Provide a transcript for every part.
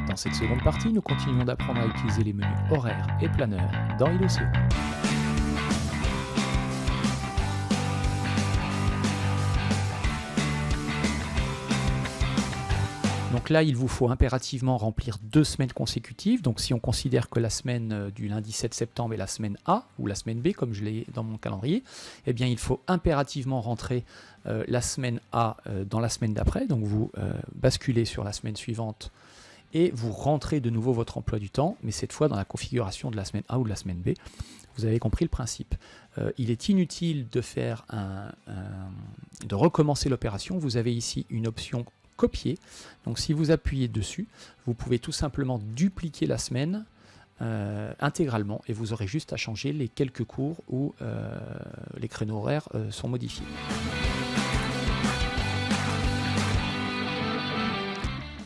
Dans cette seconde partie, nous continuons d'apprendre à utiliser les menus horaires et planeurs dans IDOCEO. Donc là, il vous faut impérativement remplir 2 semaines consécutives. Donc si on considère que la semaine du lundi 7 septembre est la semaine A ou la semaine B, comme je l'ai dans mon calendrier, eh bien il faut impérativement rentrer la semaine A dans la semaine d'après. Donc vous basculez sur la semaine suivante et vous rentrez de nouveau votre emploi du temps, mais cette fois dans la configuration de la semaine A ou de la semaine B. Vous avez compris le principe. Il est inutile de faire de recommencer l'opération. Vous avez ici une option copier. Donc si vous appuyez dessus, vous pouvez tout simplement dupliquer la semaine intégralement et vous aurez juste à changer les quelques cours où les créneaux horaires sont modifiés.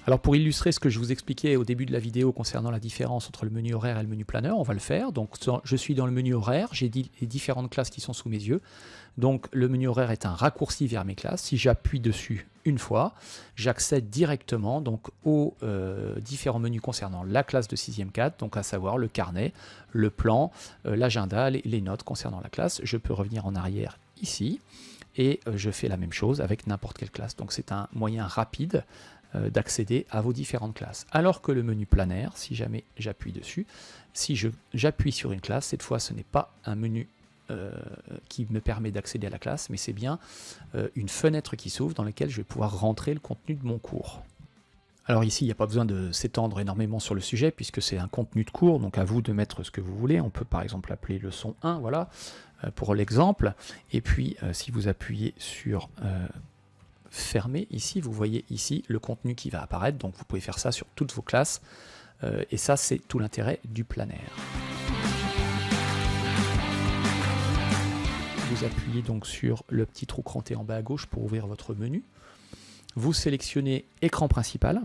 Alors pour illustrer ce que je vous expliquais au début de la vidéo concernant la différence entre le menu horaire et le menu planeur, on va le faire. Donc je suis dans le menu horaire, j'ai dit les différentes classes qui sont sous mes yeux. Donc le menu horaire est un raccourci vers mes classes. Si j'appuie dessus une fois, j'accède directement donc aux différents menus concernant la classe de 6e 4, donc à savoir le carnet, le plan, l'agenda, les notes concernant la classe. Je peux revenir en arrière ici et je fais la même chose avec n'importe quelle classe. Donc c'est un moyen rapide d'accéder à vos différentes classes. Alors que le menu planaire, si jamais j'appuie dessus, si j'appuie sur une classe, cette fois ce n'est pas un menu qui me permet d'accéder à la classe, mais c'est bien une fenêtre qui s'ouvre dans laquelle je vais pouvoir rentrer le contenu de mon cours. Alors ici, il n'y a pas besoin de s'étendre énormément sur le sujet puisque c'est un contenu de cours, donc à vous de mettre ce que vous voulez. On peut par exemple l'appeler leçon 1, voilà, pour l'exemple. Et puis, si vous appuyez sur fermé ici, vous voyez ici le contenu qui va apparaître, donc vous pouvez faire ça sur toutes vos classes et ça c'est tout l'intérêt du planaire. Vous appuyez donc sur le petit trou cranté en bas à gauche pour ouvrir votre menu, vous sélectionnez écran principal,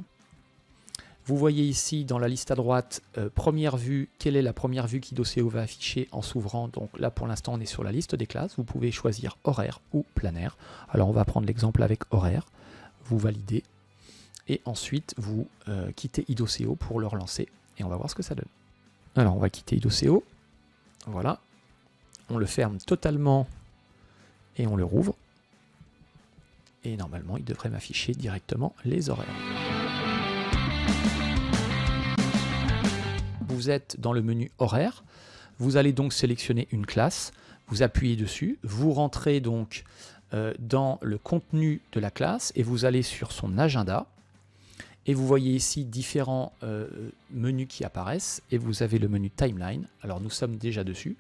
vous voyez ici dans la liste à droite première vue, quelle est la première vue qu'IDOCEO va afficher en s'ouvrant. Donc là pour l'instant on est sur la liste des classes, vous pouvez choisir horaire ou planaire. Alors on va prendre l'exemple avec horaire, vous validez et ensuite vous quittez IDOCEO pour le relancer et on va voir ce que ça donne. Alors on va quitter IDOCEO, voilà, on le ferme totalement et on le rouvre et normalement il devrait m'afficher directement les horaires. Vous êtes dans le menu horaire, vous allez donc sélectionner une classe, vous appuyez dessus, vous rentrez donc dans le contenu de la classe et vous allez sur son agenda et vous voyez ici différents menus qui apparaissent et vous avez le menu timeline. Alors nous sommes déjà dessus.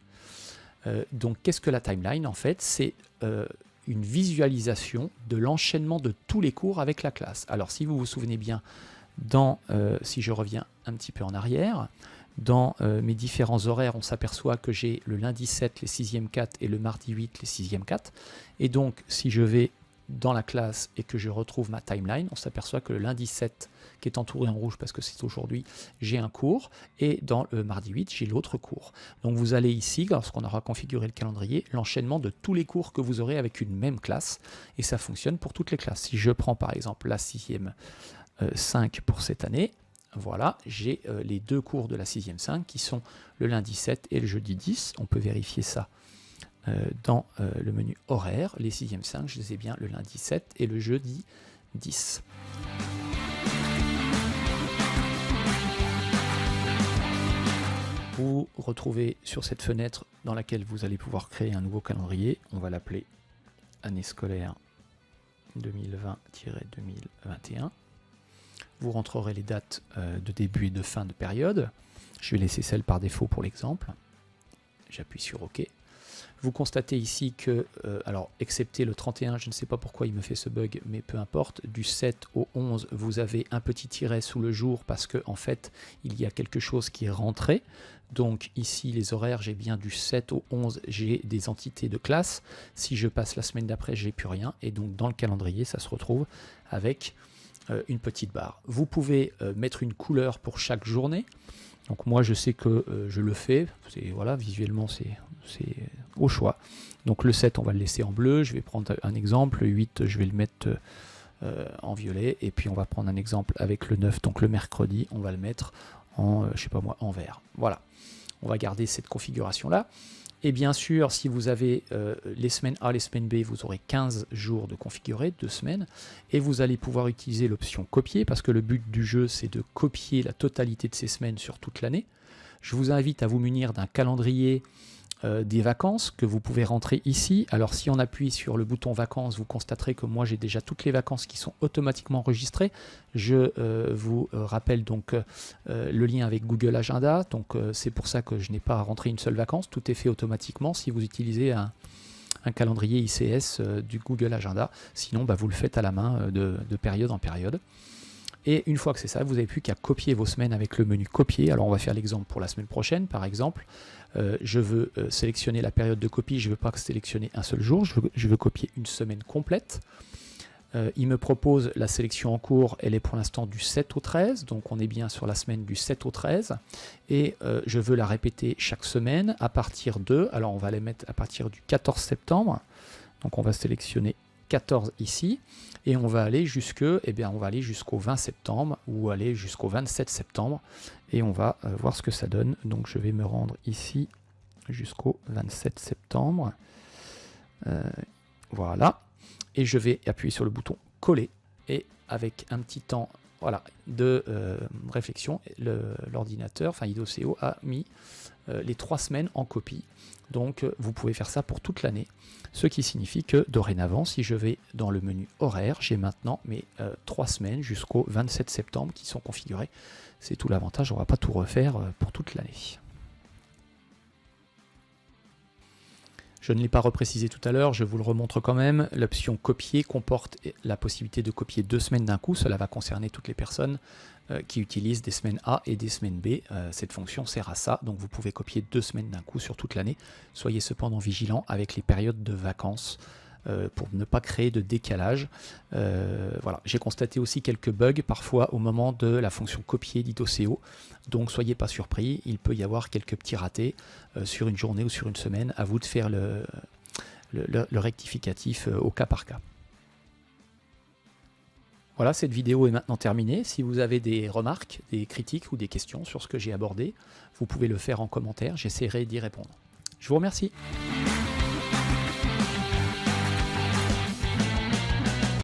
Donc qu'est-ce que la timeline en fait? C'est une visualisation de l'enchaînement de tous les cours avec la classe. Alors si vous vous souvenez bien, si je reviens un petit peu en arrière, dans mes différents horaires, on s'aperçoit que j'ai le lundi 7 les 6e 4 et le mardi 8 les 6e 4. Et donc, si je vais dans la classe et que je retrouve ma timeline, on s'aperçoit que le lundi 7, qui est entouré en rouge parce que c'est aujourd'hui, j'ai un cours. Et dans le mardi 8, j'ai l'autre cours. Donc, vous allez ici, lorsqu'on aura configuré le calendrier, l'enchaînement de tous les cours que vous aurez avec une même classe. Et ça fonctionne pour toutes les classes. Si je prends par exemple la 6e 5 pour cette année, voilà, j'ai les 2 cours de la 6e 5 qui sont le lundi 7 et le jeudi 10. On peut vérifier ça dans le menu horaire. Les 6e 5, je les ai bien le lundi 7 et le jeudi 10. Vous retrouvez sur cette fenêtre dans laquelle vous allez pouvoir créer un nouveau calendrier. On va l'appeler année scolaire 2020-2021. Vous rentrerez les dates de début et de fin de période. Je vais laisser celle par défaut pour l'exemple. J'appuie sur OK. Vous constatez ici que, alors excepté le 31, je ne sais pas pourquoi il me fait ce bug, mais peu importe, du 7 au 11, vous avez un petit tiret sous le jour parce que en fait, il y a quelque chose qui est rentré. Donc ici, les horaires, j'ai bien du 7 au 11, j'ai des entités de classe. Si je passe la semaine d'après, j'ai plus rien. Et donc dans le calendrier, ça se retrouve avec une petite barre. Vous pouvez mettre une couleur pour chaque journée. Donc moi je sais que je le fais, voilà, visuellement c'est au choix. Donc le 7 on va le laisser en bleu, je vais prendre un exemple, le 8 je vais le mettre en violet, et puis on va prendre un exemple avec le 9, donc le mercredi, on va le mettre en, je sais pas moi, en vert. Voilà, on va garder cette configuration-là. Et bien sûr, si vous avez les semaines A, les semaines B, vous aurez 15 jours de configurer, 2 semaines, et vous allez pouvoir utiliser l'option copier, parce que le but du jeu, c'est de copier la totalité de ces semaines sur toute l'année. Je vous invite à vous munir d'un calendrier des vacances que vous pouvez rentrer ici. Alors si on appuie sur le bouton vacances, vous constaterez que moi j'ai déjà toutes les vacances qui sont automatiquement enregistrées. Je vous rappelle donc le lien avec Google Agenda, donc c'est pour ça que je n'ai pas à rentrer une seule vacance, tout est fait automatiquement si vous utilisez un calendrier ICS du Google Agenda, sinon vous le faites à la main de période en période. Et une fois que c'est ça, vous n'avez plus qu'à copier vos semaines avec le menu copier. Alors on va faire l'exemple pour la semaine prochaine par exemple. Je veux sélectionner la période de copie, je ne veux pas sélectionner un seul jour, je veux copier une semaine complète. Il me propose la sélection en cours, elle est pour l'instant du 7 au 13, donc on est bien sur la semaine du 7 au 13. Et je veux la répéter chaque semaine à partir de, alors on va les mettre à partir du 14 septembre, donc on va sélectionner 14 ici, et on va aller jusqu'au 20 septembre ou aller jusqu'au 27 septembre, et on va voir ce que ça donne. Donc je vais me rendre ici jusqu'au 27 septembre, voilà, et je vais appuyer sur le bouton coller, et avec un petit temps de réflexion, l'ordinateur, enfin Idoceo, a mis les 3 semaines en copie. Donc vous pouvez faire ça pour toute l'année, ce qui signifie que dorénavant, si je vais dans le menu horaire, j'ai maintenant mes 3 semaines jusqu'au 27 septembre qui sont configurées. C'est tout l'avantage, on ne va pas tout refaire pour toute l'année. Je ne l'ai pas reprécisé tout à l'heure, je vous le remontre quand même. L'option copier comporte la possibilité de copier 2 semaines d'un coup. Cela va concerner toutes les personnes qui utilisent des semaines A et des semaines B. Cette fonction sert à ça, donc vous pouvez copier 2 semaines d'un coup sur toute l'année. Soyez cependant vigilant avec les périodes de vacances pour ne pas créer de décalage. Voilà. J'ai constaté aussi quelques bugs parfois au moment de la fonction copier d'Idoceo, donc soyez pas surpris, il peut y avoir quelques petits ratés sur une journée ou sur une semaine. À vous de faire le rectificatif au cas par cas. Voilà, cette vidéo est maintenant terminée. Si vous avez des remarques, des critiques ou des questions sur ce que j'ai abordé, vous pouvez le faire en commentaire, j'essaierai d'y répondre. Je vous remercie.